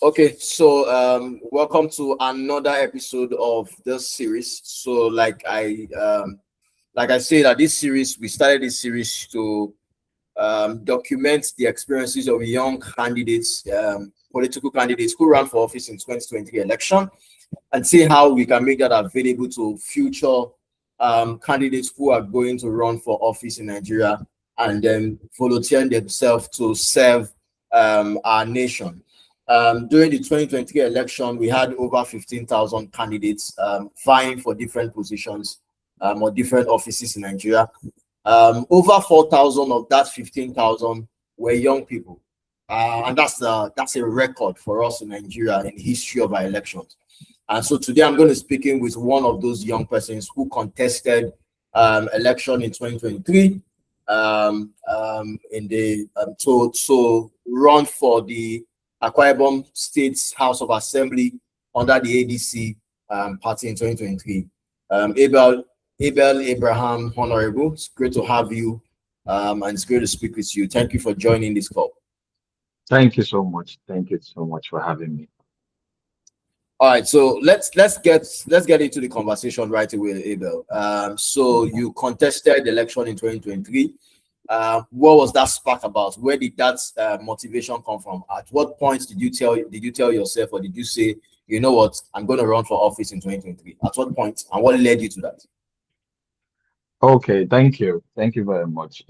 Okay, so welcome to another episode of this series. So, like I say that this series, we started this series to document the experiences of young candidates, political candidates who ran for office in 2023 election, and see how we can make that available to future candidates who are going to run for office in Nigeria and then volunteer themselves to serve our nation. During the 2023 election, we had over 15,000 candidates vying for different positions or different offices in Nigeria. Over 4,000 of that 15,000 were young people. And that's a record for us in Nigeria in the history of our elections. And so today I'm going to speaking with one of those young persons who contested election in 2023 in the to run for the Akwa Ibom State's House of Assembly under the ADC party in 2023. Abel Abraham, Honorable, it's great to have you, and it's great to speak with you. Thank you for joining this call. Thank you so much. Thank you so much for having me. All right, so let's get into the conversation right away, Abel. So you contested the election in 2023. What was that spark about? Where did that motivation come from? At what point did you tell yourself, or did you say, you know what, I'm going to run for office in 2023? At what point, and what led you to that? Okay, thank you very much.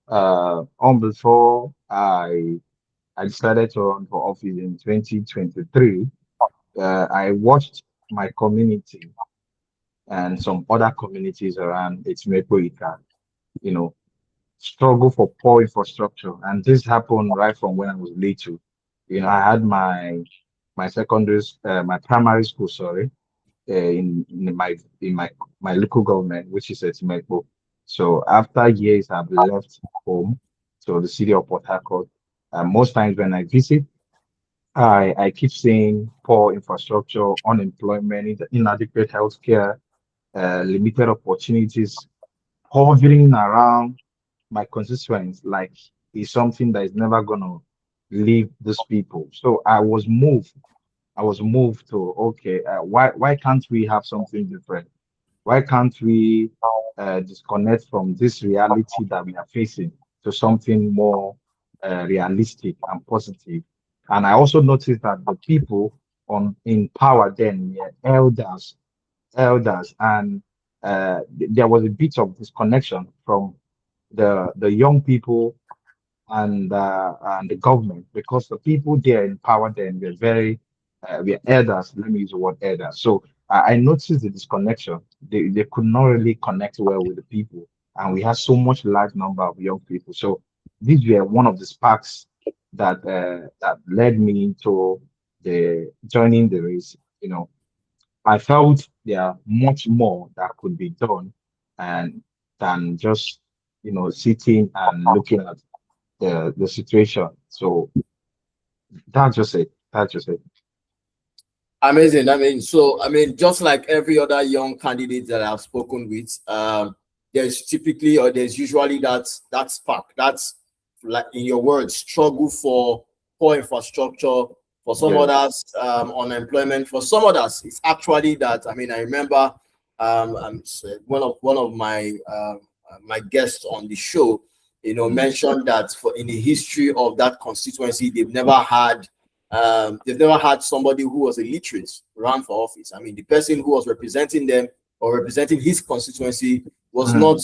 On before I decided to run for office in 2023, I watched my community and some other communities around Ika, you know, struggle for poor infrastructure, and this happened right from when I was little. I had my primary school, sorry, in my local government, which is at Mexico. So after years, I've left home to the city of Port Harcourt. Most times when I visit, I keep seeing poor infrastructure, unemployment, inadequate healthcare, limited opportunities hovering around my constituents, like is something that is never gonna leave these people. So I was moved to, okay, why can't we have something different? Why can't we disconnect from this reality that we are facing to something more realistic and positive? And I also noticed that the people in power then were elders, and there was a bit of disconnection from the young people and the government, because the people there in power then were elders. Let me use the word elders. So I noticed the disconnection. They could not really connect well with the people, and we had so much large number of young people. So these were one of the sparks that led me into the joining the race. I felt there are much more that could be done, and than just sitting and looking at the situation. So that's just it. That's just it. Amazing. Just like every other young candidate that I've spoken with, there's usually that spark. That's, like in your words, struggle for poor infrastructure. For some Yes. others, unemployment. For some others, it's actually that. I remember one of my guests on the show, mentioned that for in the history of that constituency, they've never had somebody who was illiterate run for office. The person who was representing them or representing his constituency was not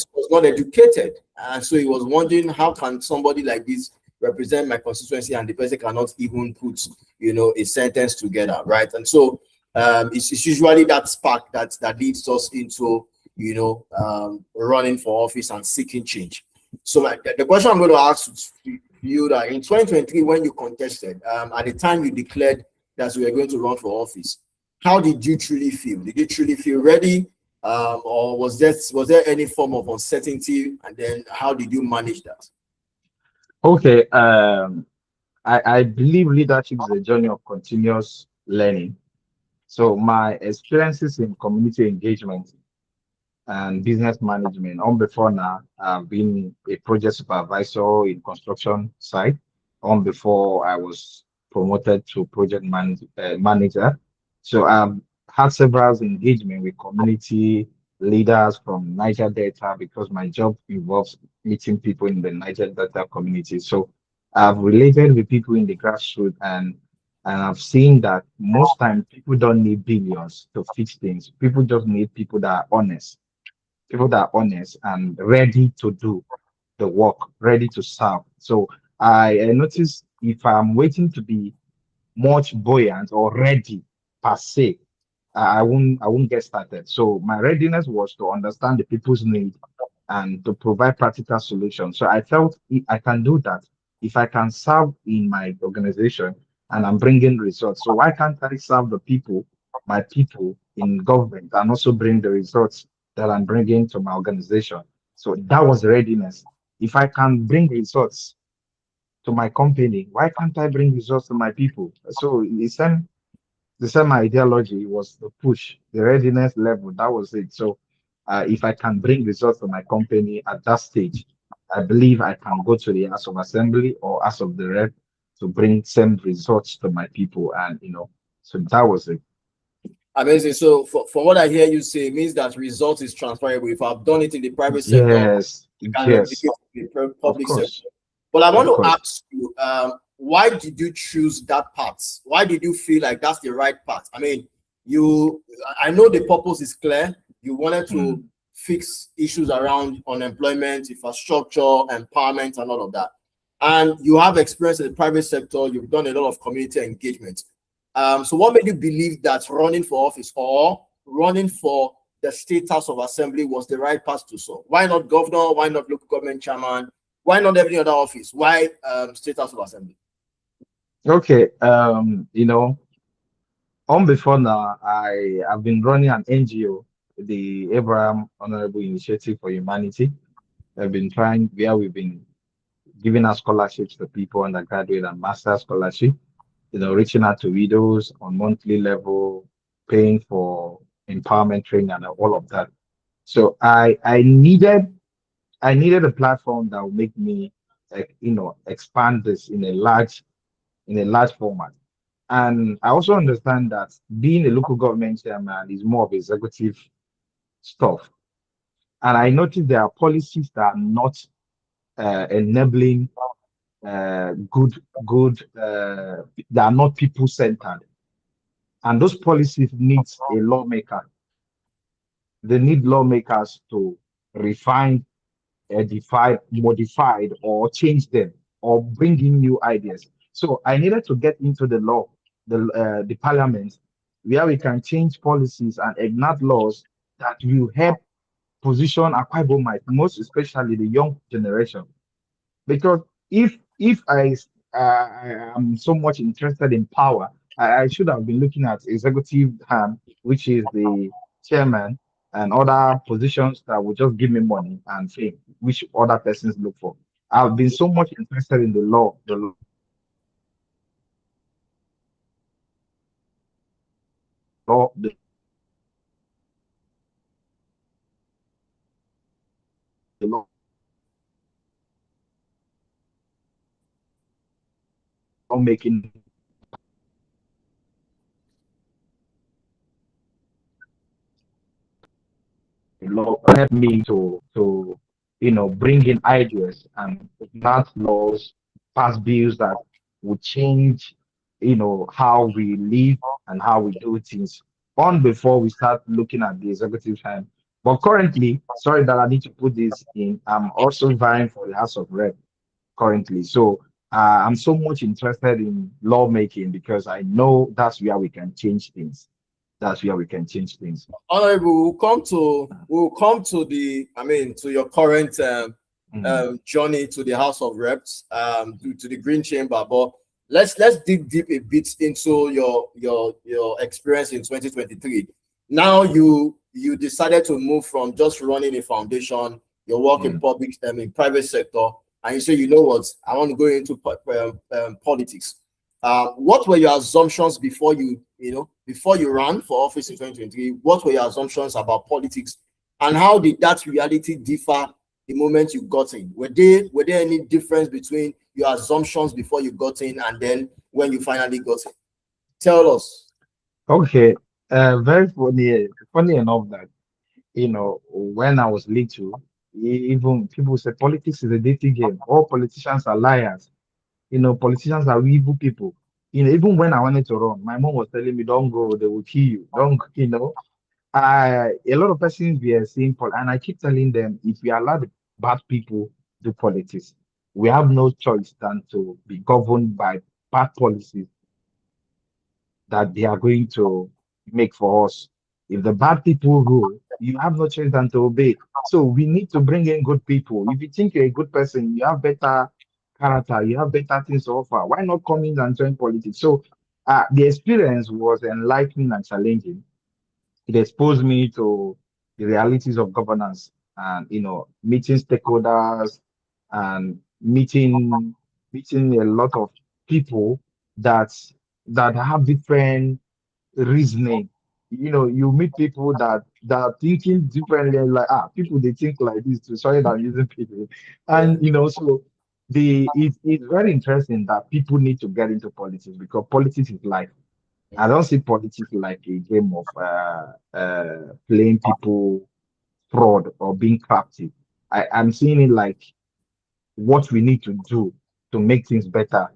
educated, and so he was wondering, how can somebody like this represent my constituency and the person cannot even put a sentence together, right? And so it's usually that spark that leads us into running for office and seeking change. So the question I'm going to ask you, that in 2023, when you contested, at the time you declared that you were going to run for office, how did you truly feel? Did you truly feel ready, or was there any form of uncertainty? And then how did you manage that? Okay. I believe leadership is a journey of continuous learning. So my experiences in community engagement and business management, on before now, I've been a project supervisor in construction site. On before, I was promoted to manager. So I've had several engagement with community leaders from Niger Delta because my job involves meeting people in the Niger Delta community. So I've related with people in the grassroots, and I've seen that most times people don't need billions to fix things. People just need people that are honest and ready to do the work, ready to serve. So I notice if I'm waiting to be much buoyant or ready per se, I won't get started. So my readiness was to understand the people's need and to provide practical solutions. So I felt I can do that if I can serve in my organization and I'm bringing results. So why can't I serve the people, my people in government, and also bring the results that I'm bringing to my organization? So that was readiness. If I can bring results to my company, why can't I bring results to my people? So the same ideology was the push, the readiness level. That was it. So if I can bring results to my company at that stage, I believe I can go to the House of Assembly or House of the Rep to bring same results to my people. And so that was it. Amazing. So from what I hear you say, it means that result is transferable. If I've done it in the private sector, Yes, I can replicate yes, it in the of public sector. course, But I want of to course. ask you, why did you choose that path? Why did you feel like that's the right path? I mean, I know the purpose is clear. You wanted to Mm, fix issues around unemployment, infrastructure, empowerment, and all of that. And you have experience in the private sector. You've done a lot of community engagement. So what made you believe that running for office or running for the state house of assembly was the right path to solve? Why not governor? Why not local government chairman? Why not every other office? Why state house of assembly? okay. On before now, I have been running an NGO, the Abraham Honorable Initiative for Humanity. I've been trying where we've been giving out scholarships to people undergraduate and master scholarship, reaching out to widows on monthly level, paying for empowerment training and all of that. So I needed a platform that would make me expand this in a large format. And I also understand that being a local government chairman is more of executive stuff. And I noticed there are policies that are not enabling good, they are not people centered. And those policies need a lawmaker. They need lawmakers to refine, edify, modified, or change them, or bring in new ideas. So I needed to get into the law, the parliament, where we can change policies and enact laws that will help position Akwa Ibom, most especially the young generation. Because if I am so much interested in power, I should have been looking at executive hand, which is the chairman, and other positions that will just give me money and fame, which other persons look for. I've been so much interested in the law making law help me to bring in ideas and enact laws, pass bills that would change how we live and how we do things on before we start looking at the executive hand. But currently, sorry that I need to put this in, I'm also vying for the House of Rep currently. So I'm so much interested in lawmaking because I know that's where we can change things. That's where we can change things. Honorable, we'll come to the to your current Mm, journey to the House of Reps, to the Green Chamber. But let's dig deep a bit into your experience in 2023. Now you decided to move from just running a foundation, your work in mm, public, in private sector, and you say, you know what, I want to go into politics. What were your assumptions before before you ran for office in 2023? What were your assumptions about politics, and how did that reality differ the moment you got in? Were there any difference between your assumptions before you got in, and then when you finally got in? Tell us. Okay. Very funny. Funny enough that when I was little, even people say politics is a dirty game. All politicians are liars. Politicians are evil people. Even when I wanted to run, my mom was telling me, "Don't go, they will kill you." Don't, a lot of persons we are seeing, and I keep telling them, if we allow the bad people do politics, we have no choice than to be governed by bad policies that they are going to make for us. If the bad people rule, you have no choice than to obey. So we need to bring in good people. If you think you're a good person, you have better character, you have better things to offer, why not come in and join politics? So the experience was enlightening and challenging. It exposed me to the realities of governance and meeting stakeholders and meeting a lot of people that that have different reasoning. You meet people that are thinking differently, like people they think like this too. Sorry that I'm using people. Yeah. And so it's very interesting that people need to get into politics because politics is life. I don't see politics like a game of playing people fraud or being crafty. I'm seeing it like what we need to do to make things better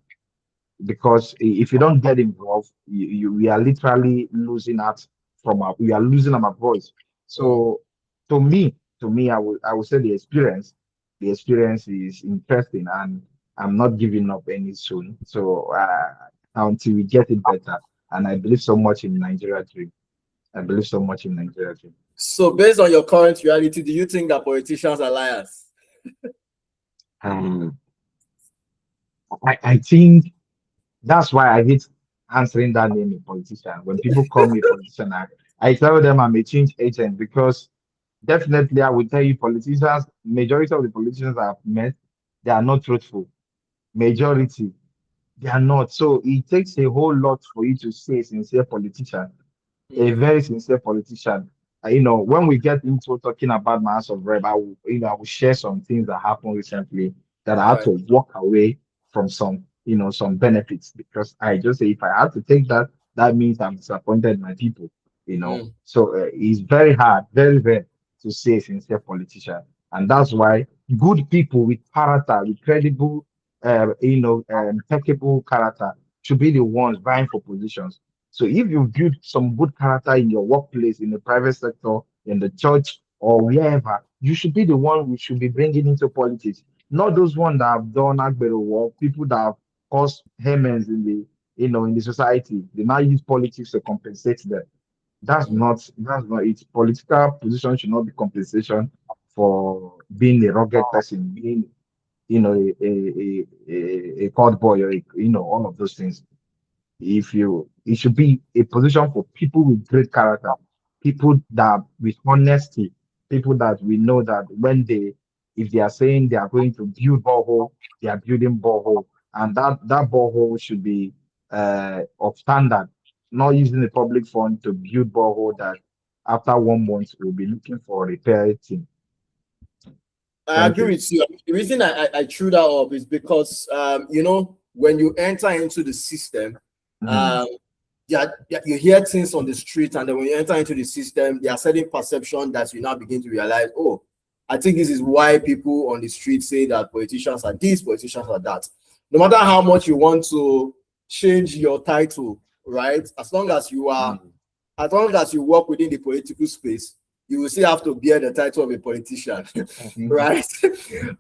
because if you don't get involved, we are literally losing out we are losing our voice. Mm. So to me, I would say the experience is interesting, and I'm not giving up any soon. So until we get it better, and I believe so much in Nigeria dream. I believe so much in Nigeria dream. So, based on your current reality, do you think that politicians are liars? Um, I think that's why I hate answering that name a politician. When people call me a politician, I tell them I'm a change agent because definitely I will tell you politicians, majority of the politicians I've met, they are not truthful. Majority, they are not. So it takes a whole lot for you to say sincere politician, a Mm. very sincere politician. When we get into talking about my House of Rep, I will share some things that happened recently that I All had right. to walk away from some benefits because I just say if I had to take that, that means I'm disappointed in my people. Mm. So it's very hard, very very to say a sincere politician, and that's why good people with character, with credible, impeccable character should be the ones vying for positions. So if you build some good character in your workplace, in the private sector, in the church, or wherever, you should be the one we should be bringing into politics. Not those ones that have done Agbero work, people that have caused hemens in the society. They now use politics to compensate them. Mm. That's not it. Political position should not be compensation for being a rugged person, being a court boy or all of those things. It should be a position for people with great character, people that with honesty, people that we know that if they are saying they are going to build borehole, they are building borehole, and that borehole should be of standard, not using the public fund to build borehole that after 1 month we'll be looking for a repair team. I Thank agree you. with you. The reason I threw that up is because when you enter into the system, Mm, um, yeah, you hear things on the street, and then when you enter into the system, there are certain perception that you now begin to realize, oh, I think this is why people on the street say that politicians are this, politicians are that. No matter how much you want to change your title, right? mm, As long as you work within the political space, you will still have to bear the title of a politician, mhm, right?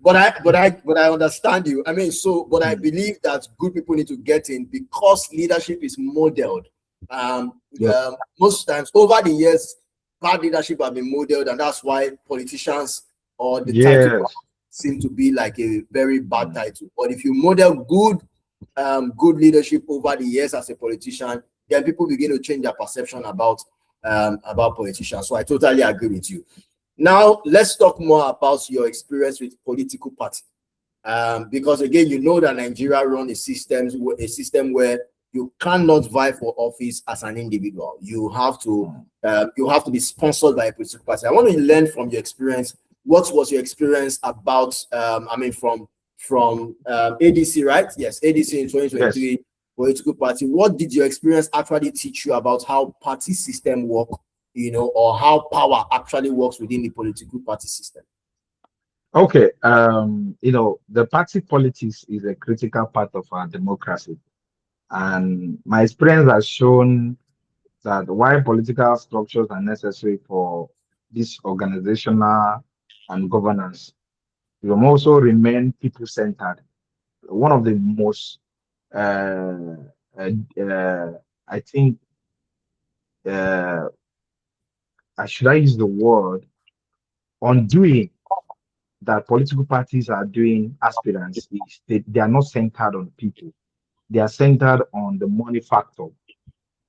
But I understand you. I mean, but I mm. believe that good people need to get in because leadership is modeled. Yep. Most times over the years, bad leadership have been modeled, and that's why politicians or the title Yes. seem to be like a very bad Mm. title. But if you model good leadership over the years as a politician, then people begin to change their perception about politicians. So I totally agree with you. Now let's talk more about your experience with political party. Because again, you know that Nigeria run a system where you cannot vie for office as an individual. Mm. You have to be sponsored by a political party. I want to learn from your experience. What was your experience about? I mean, from ADC, right? Yes, ADC in 2023, Yes. political party. What did your experience actually teach you about how party system work, or how power actually works within the political party system? Okay. The party politics is a critical part of our democracy, and my experience has shown that while political structures are necessary for this organizational and governance, it will also remain people-centered. One of the most, uh, I think, uh, should I use the word, undoing that political parties are doing aspirants is they are not centered on people. They are centered on the money factor.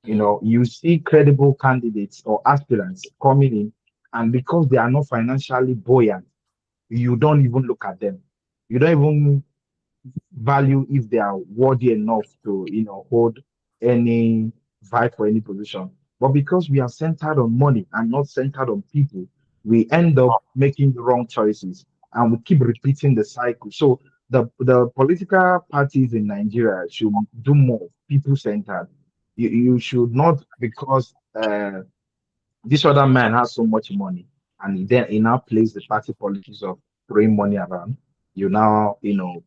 Mm, You see credible candidates or aspirants coming in, and because they are not financially buoyant, you don't even look at them. You don't even value if they are worthy enough to, hold any vibe for any position. But because we are centered on money and not centered on people, we end up making the wrong choices and we keep repeating the cycle. So the political parties in Nigeria should do more people centered. You should not, because this other man has so much money, and he now plays the party politics of throwing money around. You now,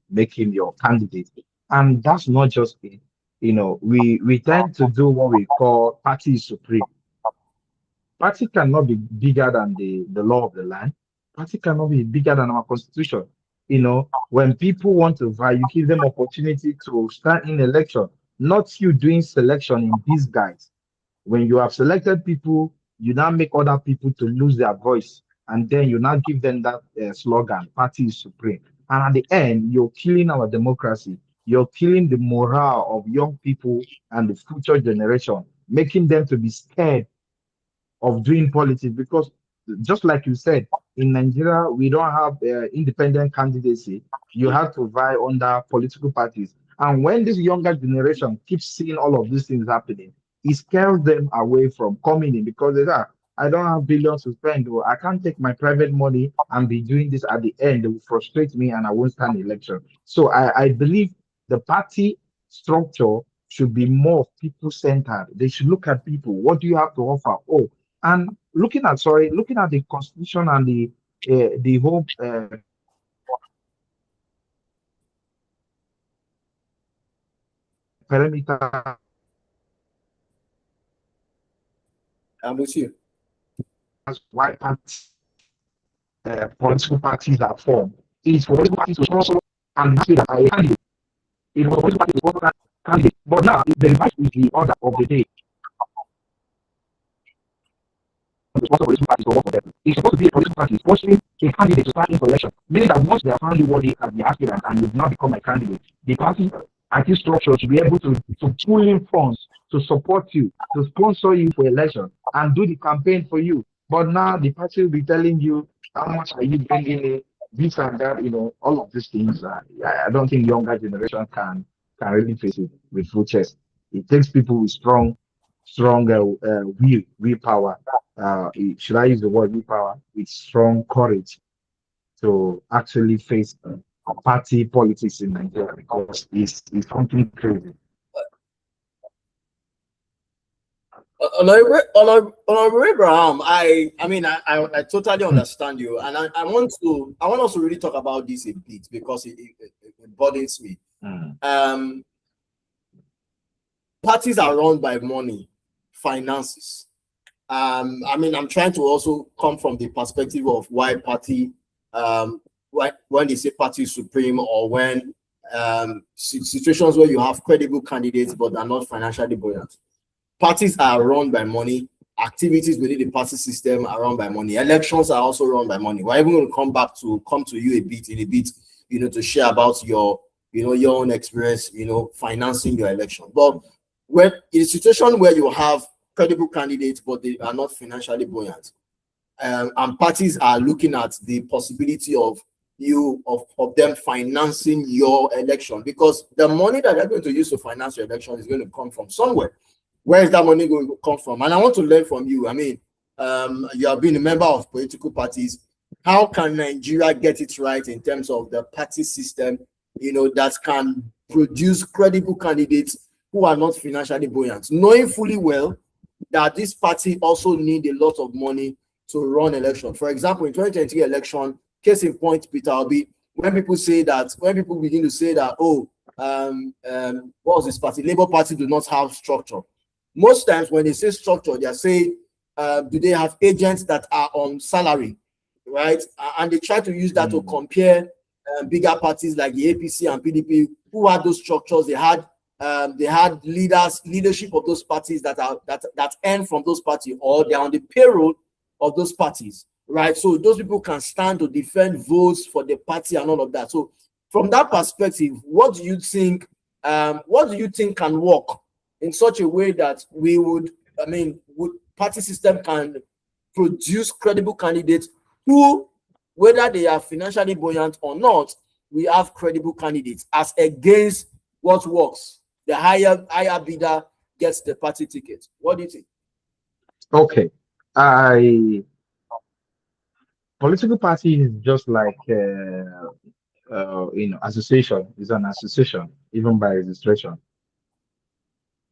make him your candidate, and that's not just it. We tend to do what we call party is supreme. Party cannot be bigger than the law of the land. Party cannot be bigger than our constitution. When people want to vote, you give them opportunity to stand in election, not you doing selection in disguise. When you have selected people, you now make other people to lose their voice, and then you now give them that slogan, "Party is supreme." And at the end, you're killing our democracy. You're killing the morale of young people and the future generation, making them to be scared of doing politics, because just like you said, in Nigeria we don't have independent candidacy. You have to vie under political parties, and when this younger generation keeps seeing all of these things happening, it scares them away from coming in, because they are, I don't have billions to spend, or I can't take my private money and be doing this. At the end, it will frustrate me and I won't stand election. So I believe the party structure should be more people centered. They should look at people. What do you have to offer? Oh, and looking at the constitution and the whole perimeter, I'm with you. that's why political parties are formed. It's for political parties to also and say that I a candidate. It was political parties to also candidate. But now the reverse is the order of the day. To sponsor political parties to work for them. It's supposed to be a political party sponsoring a candidate to start in for election. Meaning that once they are found worthy as the aspirant and you've now become a candidate, the party IT structure should be able to pull in funds to support you, to sponsor you for election and do the campaign for you. But now the party will be telling you how much are you bringing in, this and that, all of these things. I don't think younger generation can really face it with full chest. It takes people with strong willpower. Should I use the word willpower? With strong courage to actually face party politics in Nigeria, because it's something crazy. Honorable Abraham, I totally understand you, and I want us to really talk about this a bit because it bothers me. Mm. Parties are run by money, finances. I'm trying to also come from the perspective of why party, when they say party is supreme, or when situations where you have credible candidates but are not financially buoyant. Parties are run by money. Activities within the party system are run by money. Elections are also run by money. We're even going to come to you in a bit, to share about your own experience, financing your election. But when in a situation where you have credible candidates but they are not financially buoyant, and parties are looking at the possibility of them financing your election, because the money that they're going to use to finance your election is going to come from somewhere. Where is that money going to come from? And I want to learn from you. You have been a member of political parties. How can Nigeria get it right in terms of the party system that can produce credible candidates who are not financially buoyant, knowing fully well that this party also need a lot of money to run election. For example, in 2023 election, case in point, Peter Obi, when people begin to say that, oh, what was this party? Labour Party do not have structure. Most times when they say structure, they are saying, do they have agents that are on salary, right? And they try to use that to compare bigger parties like the APC and PDP, who had those structures. They had leadership of those parties that earn from those parties, or they're on the payroll of those parties, right? So those people can stand to defend votes for the party and all of that. So from that perspective, what do you think? What do you think can work in such a way that would party system can produce credible candidates who, whether they are financially buoyant or not, we have credible candidates as against what works. The higher bidder gets the party ticket. What do you think? Okay. I Political party is just like association is an association even by registration.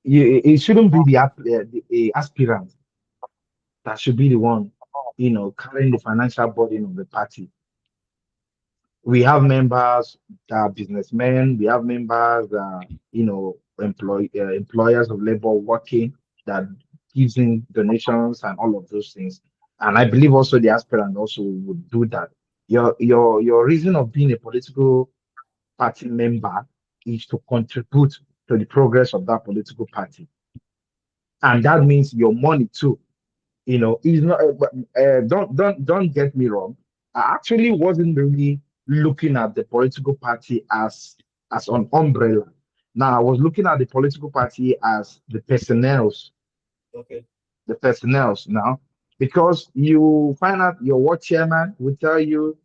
It shouldn't be the aspirant that should be the one carrying the financial burden of the party. We have members that are businessmen. We have members that are, employers of labor working that gives in donations and all of those things. And I believe also the aspirant also would do that. Your reason of being a political party member is to contribute to the progress of that political party, and that means your money too. Is not. Don't get me wrong. I actually wasn't really looking at the political party as an umbrella. Now I was looking at the political party as Okay. the personnels now, because you find out your ward chairman will tell you,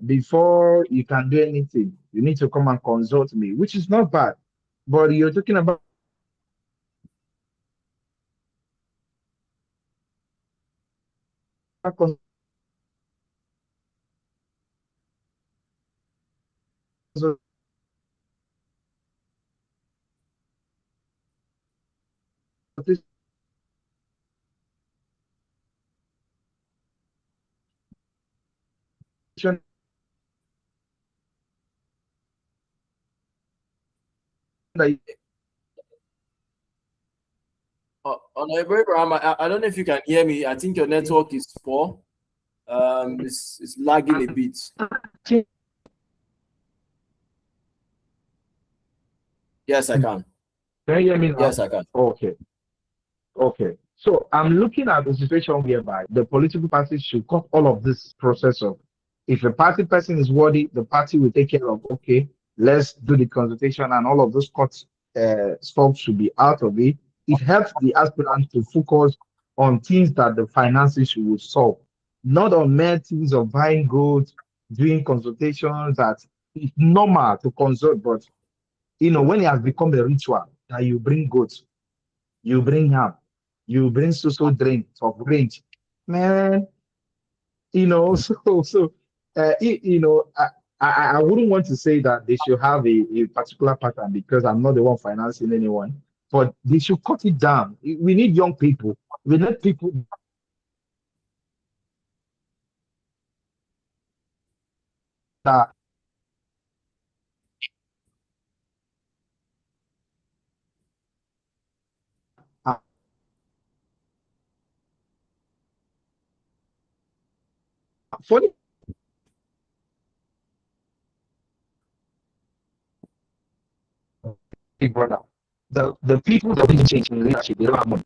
before you can do anything, you need to come and consult me, which is not bad. But you're talking about consultation that Honorable Abraham, I don't know if you can hear me. I think your network is poor. It's lagging a bit. you Yes, I can. can you hear me now? Yes, I can. Okay. Okay. So I'm looking at the situation whereby the political parties should cut all of this process of, if a party person is worthy, the party will take care of, okay, let's do the consultation, and all of those cuts stuff should be out of it. It helps the aspirant to focus on things that the finances should solve, not on mere things of buying goods, doing consultations that it's normal to consult, but when it has become a ritual that you bring goods, you bring ham, you bring so drink of range, man. So I wouldn't want to say that they should have a particular pattern because I'm not the one financing anyone, but they should cut it down. We need young people. We need people that are for the big brother. The people that didn't change in leadership, they don't have money.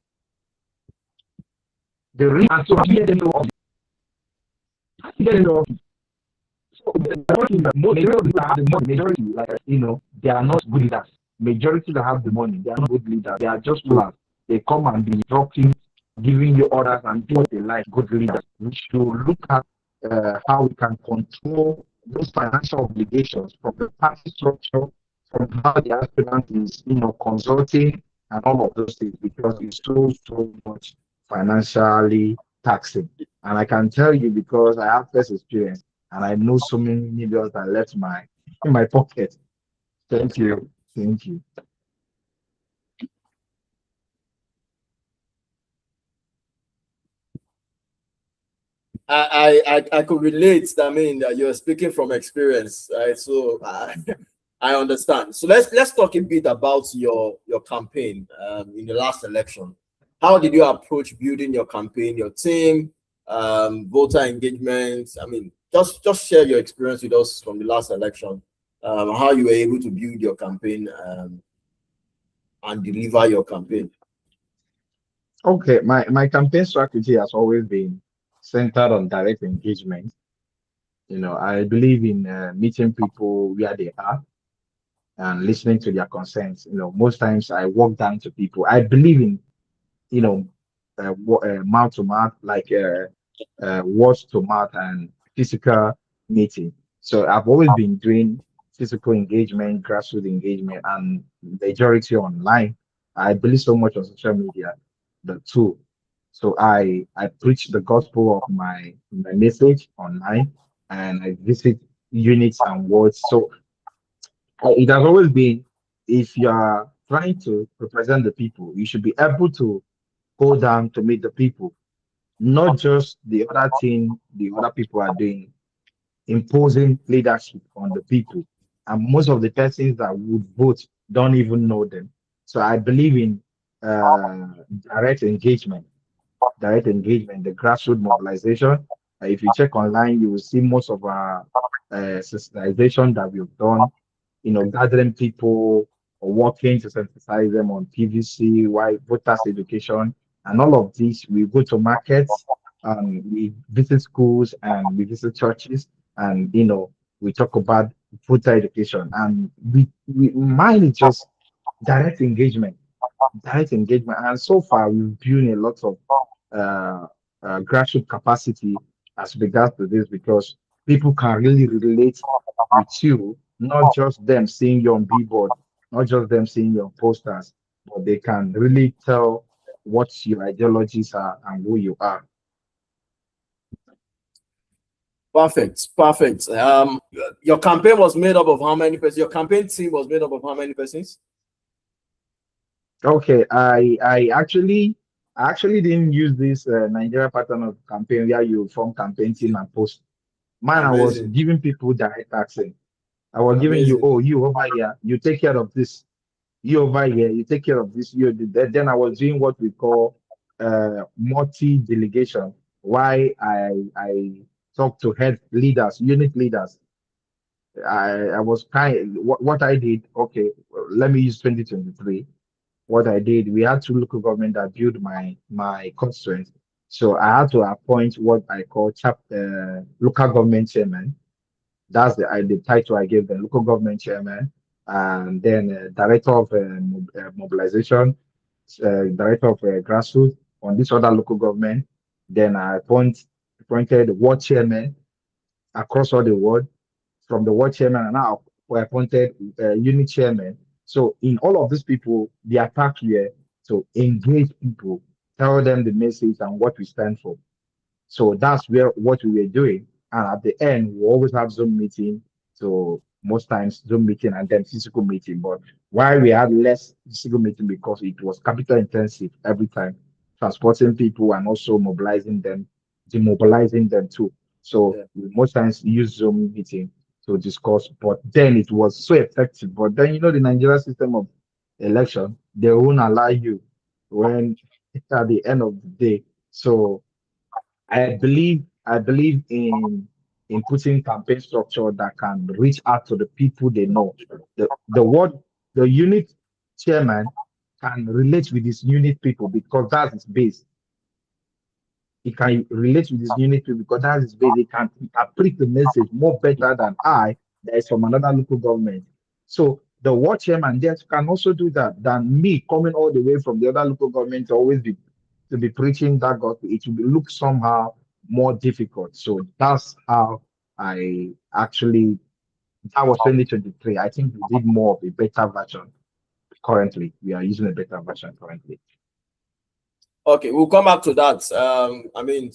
The rich, and so how do you get them to office? How do you get them to office? So the majority of people that have the money, majority, like they are not good leaders. Majority that have the money, they are not good leaders. They are just rulers. They come and be talking, giving you orders and do what they like. Good leaders. We should look at how we can control those financial obligations from the party structure, from how the aspirant is, consulting and all of those things, because it's so much financially taxing. And I can tell you because I have first experience and I know so many millions that left in my pocket. Thank you. Thank you. I could relate. I mean, you're speaking from experience, right? So I understand. So let's talk a bit about your campaign in the last election. How did you approach building your campaign, your team, voter engagement? I mean, just share your experience with us from the last election, how you were able to build your campaign and deliver your campaign. Okay, my campaign strategy has always been centered on direct engagement. I believe in meeting people where they are and listening to their concerns. Most times I walk down to people. I believe in you know, mouth to mouth, like words to mouth and physical meeting. So I've always been doing physical engagement, grassroots engagement, and majority online. I believe so much on social media, the tool. So I preach the gospel of my message online, and I visit units and words. So it has always been, if you are trying to represent the people, you should be able to go down to meet the people, not just the other thing the other people are doing, imposing leadership on the people. And most of the persons that would vote don't even know them. So I believe in direct engagement, the grassroots mobilization. If you check online, you will see most of our sensitization that we've done, gathering people or working to sensitize them on PVC, why voters education, and all of this. We go to markets, we visit schools, and we visit churches, and we talk about voter education. And mine is just direct engagement, and so far we've built a lot of uh, grassroots capacity as regards to this, because people can really relate with you, not just them seeing you on billboard, not just them seeing your posters, but they can really tell what your ideologies are and who you are. Perfect, perfect. Your campaign was made up of how many persons? Your campaign team was made up of how many persons? Okay, I actually didn't use this Nigeria pattern of campaign where you form campaign team and post. Mine, I was Amazing, giving people direct access. I was giving you, amazing. oh, you over here, you take care of this. You over here, you take care of this. You do that. Then I was doing what we call multi-delegation. Why I talk to head leaders, unit leaders. I was kind. What I did. Okay, let me use 2023. What I did, we had two local government that built my constituent. So I had to appoint what I call local government chairman. That's the title I gave the local government chairman, and then director of mobilization, director of grassroots on this other local government. Then I appointed ward chairman across all the world, from the ward chairman, and now we appointed unit chairman. So in all of these people, the attack here to engage people, tell them the message and what we stand for. So that's where what we were doing. And at the end, we always have Zoom meeting. So most times Zoom meeting and then physical meeting. But why we had less physical meeting, because it was capital intensive every time, transporting people and also mobilizing them, demobilizing them too. So Yeah. we most times use Zoom meeting to discuss. But then it was so effective. But then the Nigeria system of election, they won't allow you when at the end of the day. So I believe in putting campaign structure that can reach out to the people they know. The unit chairman can relate with his unit people, because that's his base. He can relate with his unit people because that's his base. He can interpret the message more better than I, that is from another local government. So the ward chairman there can also do that than me coming all the way from the other local government to be preaching that gospel. It will look somehow more difficult. So that's how I actually, that was 2023. I think we did more of a better version currently. We are using a better version currently. Okay, we'll come back to that. I mean,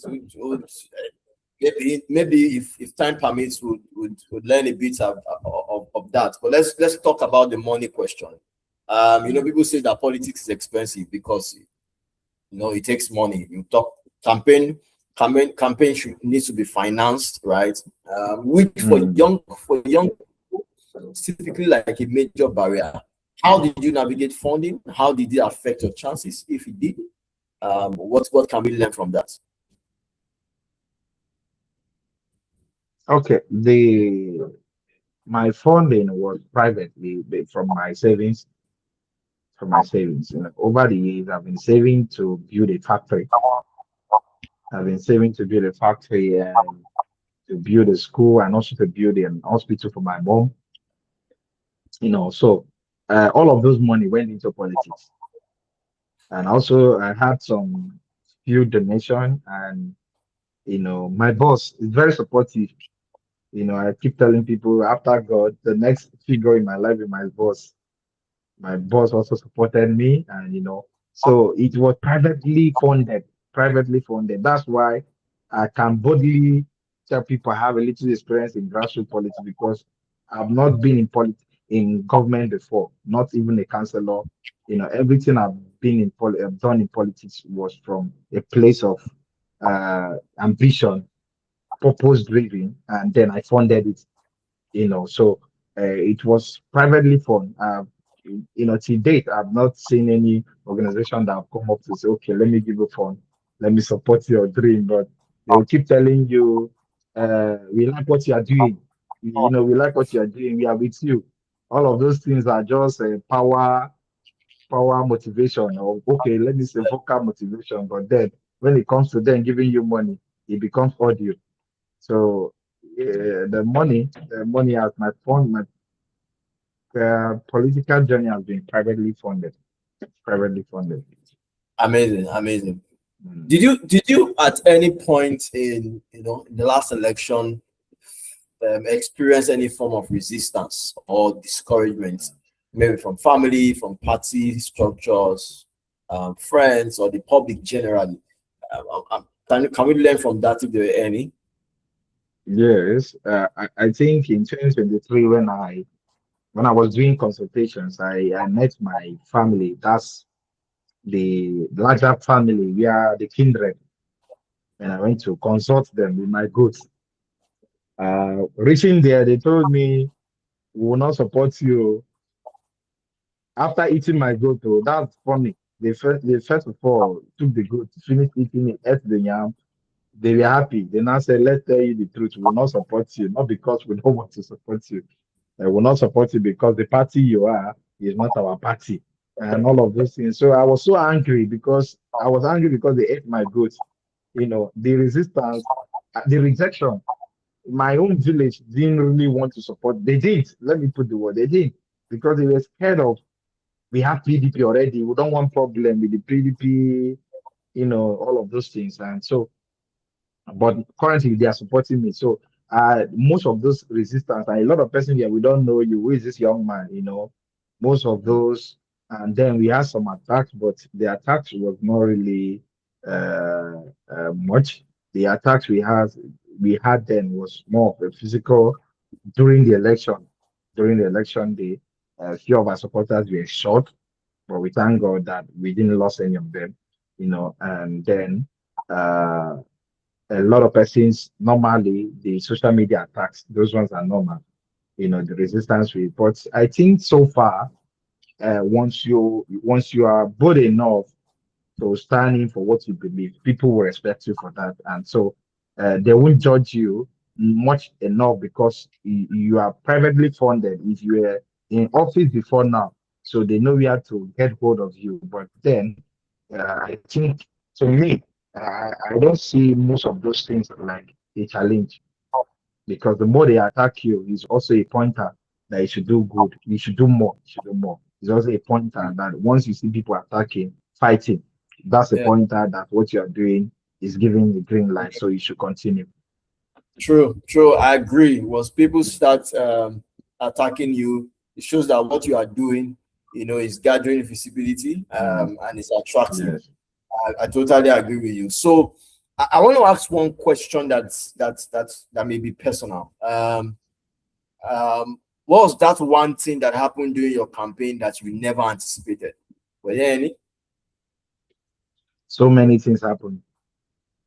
maybe if time permits, would learn a bit of that. But let's talk about the money question. People say that politics is expensive because it takes money. You talk campaign needs to be financed, right? Which for young people is typically like a major barrier. How did you navigate funding? How did it affect your chances, if it did? What can we learn from that? Okay, the my funding was privately from my savings. Over the years, I've been saving to build a factory. I've been saving to build a factory and to build a school and also to build an hospital for my mom. So all of those money went into politics. And also I had some few donation and my boss is very supportive. I keep telling people after God, the next figure in my life is my boss. My boss also supported me, and so it was privately funded. That's why I can boldly tell people I have a little experience in grassroots politics because I've not been in government before, not even a councillor. Everything I've done in politics was from a place of ambition, purpose driven, and then I funded it. So it was privately funded. To date, I've not seen any organization that have come up to say, okay, let me give you fund, let me support your dream. But they will keep telling you, we like what you are doing. We like what you are doing. We are with you. All of those things are just power motivation, or okay, let me say vocal motivation. But then when it comes to them giving you money, it becomes audio. So the money as my fund, my political journey has been privately funded. Privately funded. Amazing, amazing. Mm. Did you at any point in the last election experience any form of resistance or discouragement, maybe from family, from party structures, friends, or the public generally? Can we learn from that if there were any? Yes, I think in 2023 when I was doing consultations, I met my family. That's the larger family. We are the kindred, and I went to consult them with my goods. Reaching there, they told me we will not support you after eating my goat. Oh, that's funny. They first of all took the goat, finished eating it, ate the yam. They were happy. They now said, let's tell you the truth. We will not support you, not because we don't want to support you. We will not support you because the party you are is not our party, and all of those things. So I was so angry because they ate my goat. The resistance, the rejection. My own village didn't really want to support. They did. Let me put the word. They did because they were scared of. We have PDP already. We don't want problem with the PDP. All of those things, and so but currently they are supporting me. So most of those resistance, a lot of person here, we don't know you. Who is this young man? Most of those, and then we had some attacks, but the attacks was not really much. The attacks we had then was more of a physical during the election. During the election day, a few of our supporters were shot, but we thank God that we didn't lose any of them. And then. Uh, a lot of persons normally the social media attacks, those ones are normal. The resistance reports. I think so far, once you are bold enough to stand in for what you believe, people will respect you for that, and so they won't judge you much enough because you are privately funded. If you were in office before now, so they know where to get hold of you. But then, I think to me, I don't see most of those things like a challenge because the more they attack you is also a pointer that you should do good, you should do more, you should do more. It's also a pointer that once you see people attacking, fighting, that's a Yeah, pointer that what you are doing is giving the green light, so you should continue. true, true. I agree. Once people start attacking you, it shows that what you are doing, is gathering visibility, Mm, and it's attractive. yes. I totally agree with you. So, I want to ask one question that may be personal. What was that one thing that happened during your campaign that you never anticipated? Were there any? So many things happen.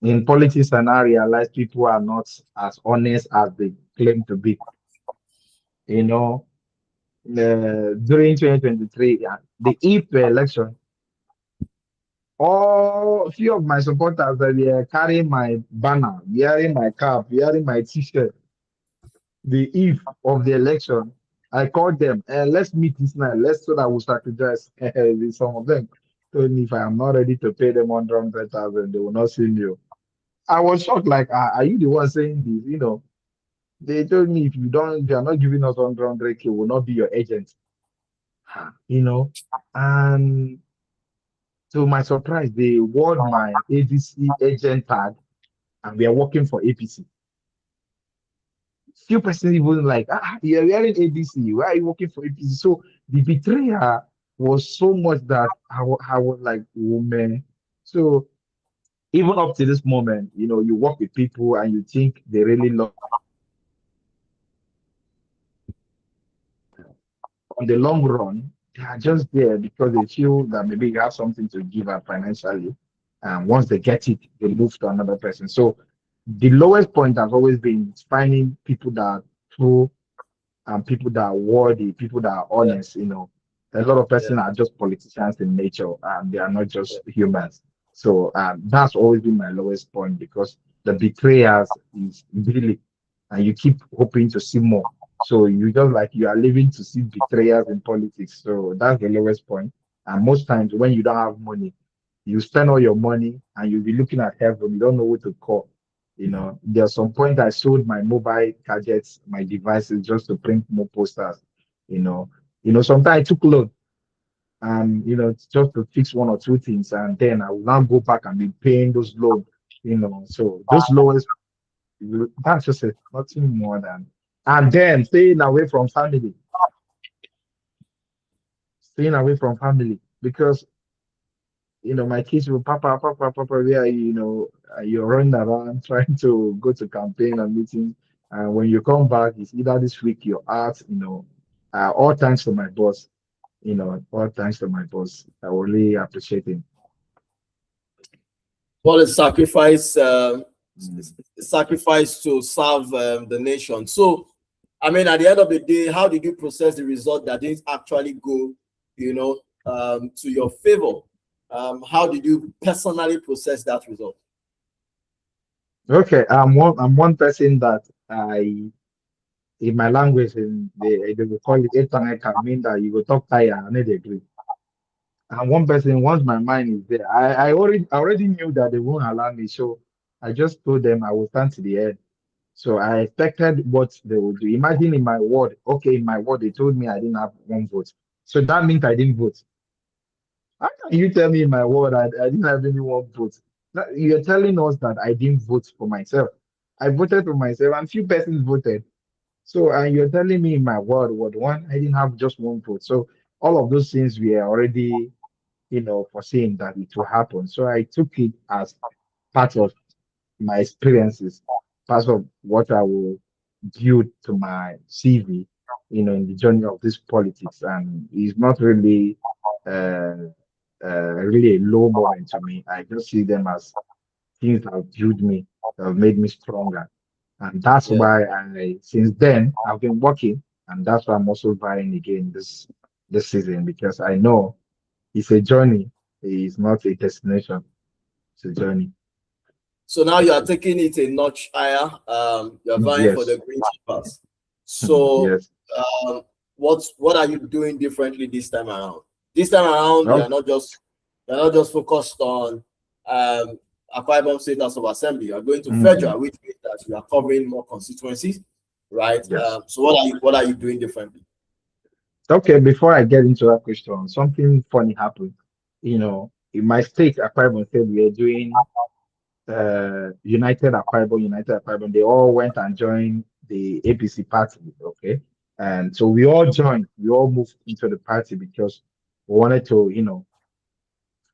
In politics, and I realize people are not as honest as they claim to be. You know, during 2023, yeah, the if election, all few of my supporters that were carrying my banner, wearing my cap, wearing my t-shirt, the eve of the election, I called them, let's meet this night, let's so that we'll strategize. Some of them told me if I am not ready to pay them 100,000, they will not see me. I was shocked, like, are you the one saying this? They told me if you are not giving us 100K, will not be your agent. You know, and to my surprise, they wore my ADC agent tag and we are working for APC. Few person even like, you're wearing ADC, why are you working for APC? So the betrayal was so much that I was like, oh man. So even up to this moment, you work with people and you think they really love on the long run, they are just there because they feel that maybe you have something to give up financially. And once they get it, they move to another person. So the lowest point has always been finding people that are true and people that are worthy, people that are Yeah, honest. A lot of yeah, persons are just politicians in nature and they are not just humans. So that's always been my lowest point because the betrayers is really, and you keep hoping to see more. So you just like you are living to see betrayers in politics. So that's the lowest point. And most times when you don't have money, you spend all your money and you'll be looking at heaven, you don't know what to call. There's some point I sold my mobile gadgets, my devices just to print more posters. You know, sometimes I took loan and just to fix one or two things, and then I will now go back and be paying those loans. So those lowest, that's just it, nothing more than. And then staying away from family because my kids will, Papa, Papa, Papa, where are you? You're running around trying to go to campaign and meetings. And when you come back, it's either this week you're out, all thanks to my boss, all thanks to my boss. I really appreciate him. what a sacrifice, Mm. sacrifice to serve the nation. So, I mean, at the end of the day, how did you process the result that didn't actually go, to your favor? How did you personally process that result? Okay, I'm one person that in my language, they will call it Etaneka, mean that you will talk tire and they agree. And one person, once my mind is there, I already knew that they won't allow me. So I just told them I will stand to the end. So I expected what they would do. Imagine in my ward, okay, in my ward, they told me I didn't have one vote. So that means I didn't vote. How can you tell me in my ward I didn't have any one vote? You're telling us that I didn't vote for myself. I voted for myself and few persons voted. So, and you're telling me in my ward one, I didn't have just one vote. So all of those things were already foreseeing that it will happen. So I took it as part of my experiences, part of what I will build to my CV, in the journey of this politics. And it's not uh, really a low moment to me. I just see them as things that have built me, that have made me stronger. And that's Yeah. why since then, I've been working, and that's why I'm also buying again this season because I know it's a journey. It's not a destination. It's a journey. So now you are taking it a notch higher. You're vying for Yes. the green pass. So, Yes. what are you doing differently this time around? This time around, Well, you're not just focused on Akwa Ibom State House of Assembly. You are going to mhm, federal, which means that you are covering more constituencies, right? yes. So what are you doing differently? Okay, before I get into that question, something funny happened. In my state, Akwa Ibom State, we are doing United Akwa Ibom. They all went and joined the APC party. Okay. And so we all joined, we all moved into the party because we wanted to,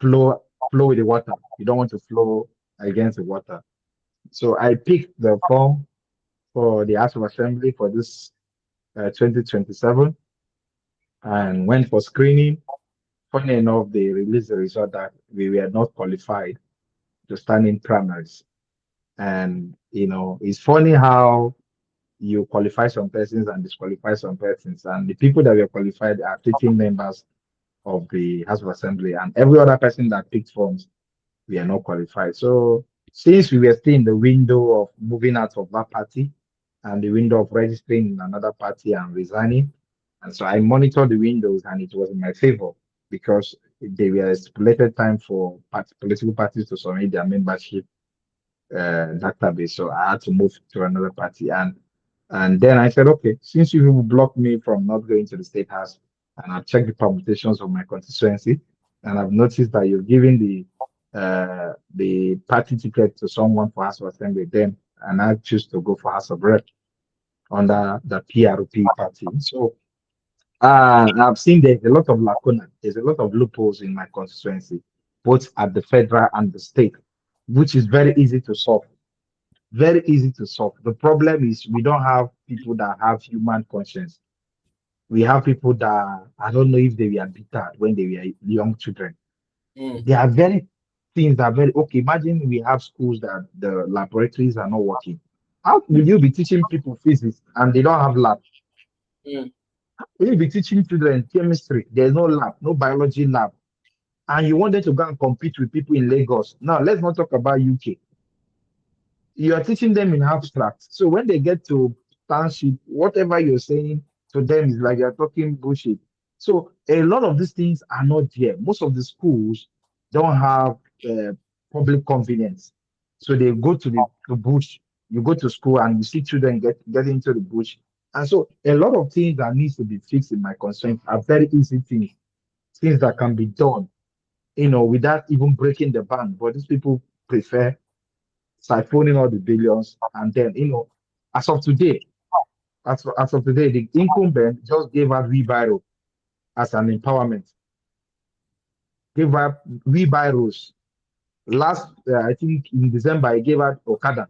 flow with the water. You don't want to flow. against the water. So I picked the form for the House of Assembly for this 2027 and went for screening. Funny enough, they released the result that we were not qualified to stand in primaries. And it's funny how you qualify some persons and disqualify some persons. And the people that were qualified are sitting members of the House of Assembly, and every other person that picked forms, we are not qualified. So since we were still in the window of moving out of that party and the window of registering in another party and resigning, and so I monitored the windows and it was in my favor because they were stipulated time for political parties to submit their membership database. So I had to move to another party. And then I said, okay, since you will block me from not going to the state house, and I've checked the permutations of my constituency, and I've noticed that you're giving the party ticket to someone for House of Assembly, then and I choose to go for House of Rep under the PRP party. So I've seen there's a lot of lacuna, there's a lot of loopholes in my constituency, both at the federal and the state, which is very easy to solve. Very easy to solve. The problem is we don't have people that have human conscience. We have people that I don't know if they were bitter when they were young children. Mm, They are very things that are very okay. Imagine we have schools that the laboratories are not working. How will you be teaching people physics and they don't have lab? mm, Will you be teaching children chemistry? There's no lab, no biology lab, and you want them to go and compete with people in Lagos. Now let's not talk about UK. You are teaching them in abstract. So when they get to township, whatever you're saying to them is like you're talking bullshit. So a lot of these things are not there. Most of the schools don't have uh, public convenience. So they go to the bush. You go to school and you see children get into the bush. And so a lot of things that needs to be fixed in my concern are very easy things, things that can be done, without even breaking the bank. But these people prefer siphoning all the billions. And then, as of today, as of today, the incumbent just gave out wheelbarrow as an empowerment. Gave out wheelbarrows. Last, I think in December, he gave out Okada.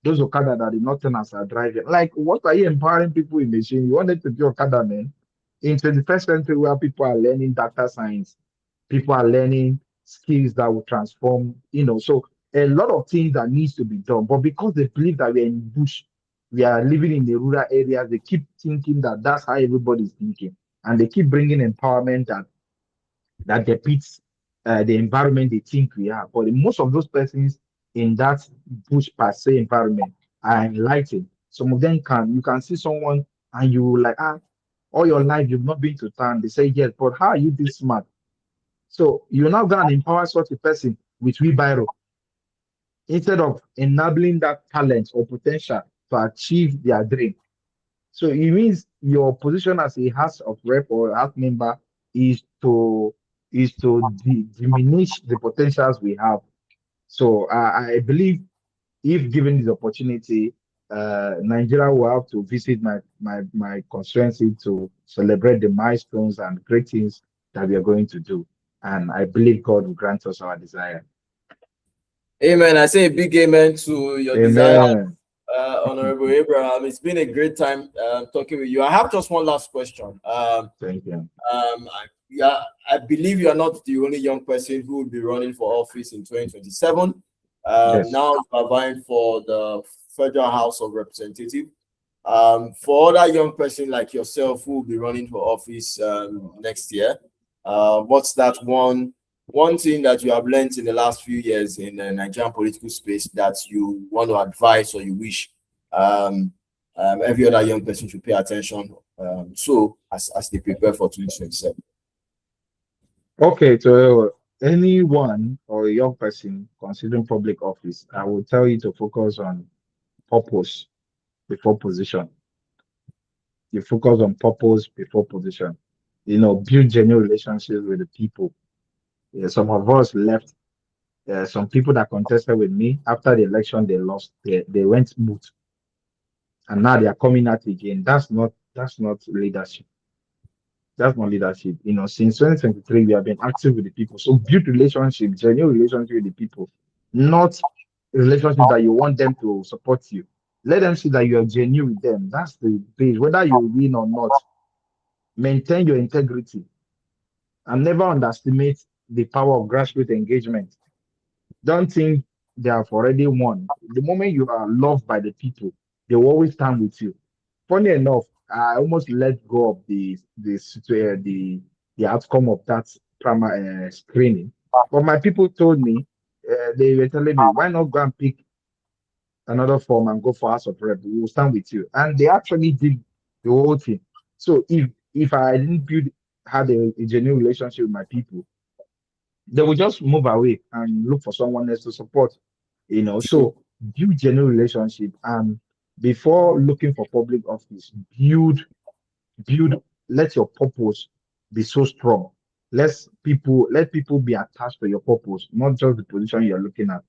Those Okada that the Northerners are driving. Like, what are you empowering people in machine? You wanted to be Okada, man. In 21st century, where people are learning data science, people are learning skills that will transform, so a lot of things that needs to be done. But because they believe that we're in bush, we are living in the rural areas, they keep thinking that that's how everybody's thinking. And they keep bringing empowerment that depicts the environment they think we are. But most of those persons in that bush per se environment are enlightened. Some of them you can see someone and you like, all your life you've not been to town. They say, yes, but how are you this smart? So you're now going to empower such a person with wheelbarrow instead of enabling that talent or potential to achieve their dream. So it means your position as a House of Rep or House member is to diminish the potentials we have. So I believe if given this opportunity, Nigeria will have to visit my constituency to celebrate the milestones and great things that we are going to do. And I believe God will grant us our desire. amen. I say a big amen to your desire, Amen. Honorable Abraham. It's been a great time talking with you. I have just one last question. Thank you. Yeah, I believe you are not the only young person who will be running for office in 2027. Yes. Now you are vying for the Federal House of Representatives. For other young person like yourself who will be running for office next year, what's that one thing that you have learned in the last few years in the Nigerian political space that you want to advise or you wish every other young person should pay attention so as they prepare for 2027? Okay, so anyone or a young person considering public office, I will tell you to focus on purpose before position. You focus on purpose before position. Build genuine relationships with the people. Yeah, some of us left. Some people that contested with me after the election, they lost. They went moot, and now they are coming out again. That's not leadership. That's not leadership. Since 2023, we have been active with the people. So build relationship, genuine relationship with the people, not relationship that you want them to support you. Let them see that you are genuine with them. That's the base. Whether you win or not, maintain your integrity and never underestimate the power of grassroots engagement. Don't think they have already won. The moment you are loved by the people, they will always stand with you. Funny enough, I almost let go of the outcome of that primary screening, but my people told me they were telling me why not go and pick another form and go for House of Rep. We will stand with you, and they actually did the whole thing. So if I didn't build had a genuine relationship with my people, they will just move away and look for someone else to support. True. So build genuine relationship, and before looking for public office, build let your purpose be so strong. Let people be attached to your purpose, not just the position you're looking at.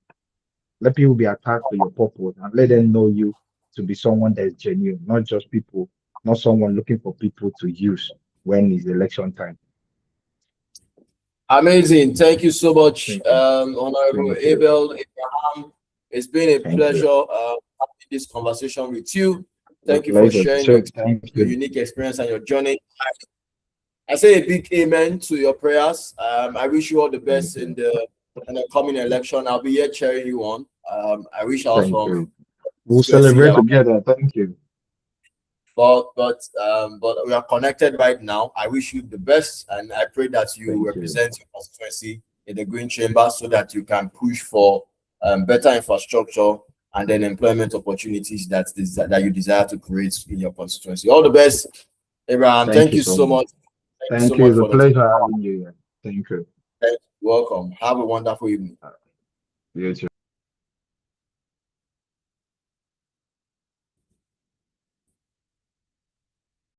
Let people be attached to your purpose and let them know you to be someone that is genuine, not just people, not someone looking for people to use when it's election time. Amazing. Thank you so much, Thank you. Honorable Thank you. Abel Abraham. It's been a Thank you. pleasure having this conversation with you. A Thank you for pleasure. sharing So thank your you. unique experience and your journey. I say a big amen to your prayers. I wish you all the Thank best you. in the coming election. I'll be here cheering you on. I wish I was Thank from you. We'll constituency, celebrate together. Thank you. but we are connected right now. I wish you the best, and I pray that you Thank you. represent your constituency in the Green Chamber so that you can push for better infrastructure and then employment opportunities that you desire to create in your constituency. All the best, Abraham. Thank Thank you you so so much. much. Thank you so Thank you. much It's a for the time. pleasure having you here. Thank you. Welcome. Have a wonderful evening. You too.